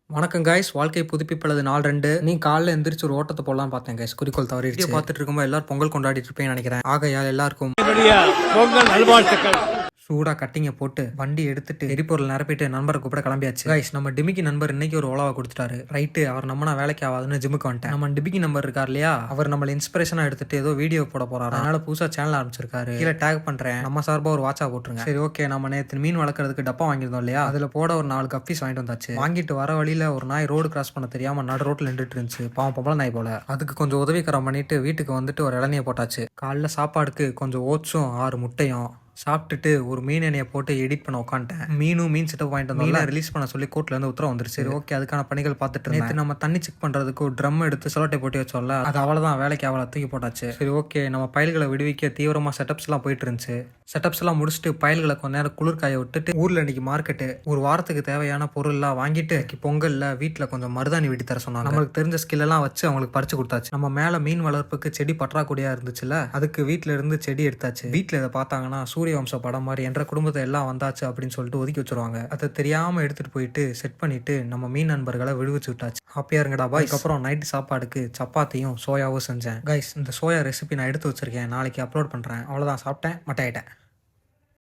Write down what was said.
வணக்கம் கைஸ், வாழ்க்கை புதுப்பிப்பது நாள் 2. நீ காலைல எந்திரிச்சு ஒரு ஓட்டத்தை போடலாம் பார்த்தேன் கைஸ். குறிக்கோள் தவறிடுச்சு. பார்த்துட்டு இருக்கும்போது எல்லாரும் பொங்கல் கொண்டாடிட்டு இருப்பேன்னு நினைக்கிறேன். ஆகையால் எல்லாருக்கும் பொங்கல் நல்வாழ்த்துக்கள். சூடா கட்டிங்க போட்டு வண்டி எடுத்துட்டு எரிபொருள் நிரப்பிட்டு நண்பரை கூப்பிட கிளம்பியாச்சு. கைஸ், நம்ம டிமிக்கி நண்பர் இன்னைக்கு ஒரு ஓலாவை கொடுத்துட்டாரு. ரைட்டு, அவர் நம்மனா வேலைக்கு ஆகாதுன்னு ஜிம்முக்கு வந்துட்டேன். நம்ம டிமிக்கி நம்பர் இருக்கார் இல்லையா, அவர் நம்மள இன்ஸ்பிரேஷனா எடுத்துட்டு ஏதோ வீடியோ போட போறாரு. அதனால புதுசா சேனல் ஆரம்பிச்சிருக்காரு. கீழே டேக் பண்றேன், நம்ம சார்பா ஒரு வாட்சா போட்டுருங்க. சரி ஓகே, நம்ம நேற்று மீன் வளர்க்கறதுக்கு டப்பா வாங்கியிருந்தோம் இல்லையா, அதுல போட ஒரு 4 கப்பீஸ் வாங்கிட்டு வந்தாச்சு. வாங்கிட்டு வர வழியில ஒரு நாய் ரோடு கிராஸ் பண்ண தெரியாம நடு ரோட்ல நின்றுட்டு இருந்துச்சு. பாவம் பொம்பளை நாய் போல. அதுக்கு கொஞ்சம் உதவிக்கரம் பண்ணிட்டு வீட்டுக்கு வந்துட்டு ஒரு இளநியை போட்டாச்சு. காலைல சாப்பாடுக்கு கொஞ்சம் ஓட்ஸும் 6 முட்டையும் சாப்பிட்டுட்டு ஒரு மீன் எண்ணெயை போட்டு எடிட் பண்ண உட்காந்துட்டேன். மீன் செட்டப் வாங்கிட்டு வந்தோம். ரிலீஸ் பண்ண சொல்லி கோர்ட்ல இருந்து உத்தரவு வந்துருச்சு. சரி ஓகே, அதுக்கான பணிகள் பார்த்துட்டு நேற்று நம்ம தண்ணி செக் பண்றதுக்கு ஒரு ட்ரம் எடுத்து சொலட்டை போட்டு வச்சோம்ல, அது அவ்வளவுதான், வேலைக்கு அவ்வளோ தூக்கி போட்டாச்சு. சரி ஓகே, நம்ம பயல்களை விடுவிக்க தீவிரமா செட்டப்ஸ் எல்லாம் போயிட்டு இருந்துச்சு. செட்டப்ஸ் எல்லாம் முடிச்சுட்டு பயல்களை கொஞ்ச நேரம் குளிர்காய விட்டுட்டு ஊர்ல இன்னைக்கு மார்க்கெட்டு ஒரு வாரத்துக்கு தேவையான பொருள் எல்லாம் வாங்கிட்டு பொங்கல்ல வீட்டுல கொஞ்சம் மருதாணி வெட்டி தர சொன்னாங்க. நம்மளுக்கு தெரிஞ்ச ஸ்கில் எல்லாம் வச்சு அவங்களுக்கு பறிச்சு கொடுத்தாச்சு. நம்ம மேல மீன் வளர்ப்புக்கு செடி பற்றாக்குறையா இருந்துச்சுல, அதுக்கு வீட்டுல இருந்து செடி எடுத்தாச்சு. வீட்டுல இதை பார்த்தாங்கன்னா சூரியவம்ச படம் மாதிரி என்ற குடும்பத்தை எல்லாம் வந்தாச்சு அப்படின்னு சொல்லிட்டு ஒதுக்கி வச்சிருவாங்க. அதை தெரியாம எடுத்துட்டு போயிட்டு செட் பண்ணிட்டு நம்ம மீன் நண்பர்களை விடுவிச்சு விட்டாச்சு. ஹாப்பியா இருங்கடா பாய். அதுக்கப்புறம் நைட்டு சாப்பாடுக்கு சப்பாத்தியும் சோயாவும் செஞ்சேன். கைஸ், இந்த சோயா ரெசிபி நான் எடுத்து வச்சிருக்கேன், நாளைக்கு அப்லோட் பண்றேன். அவ்வளவுதான், சாப்பிட்டேன், மட்டையிட்டேன்.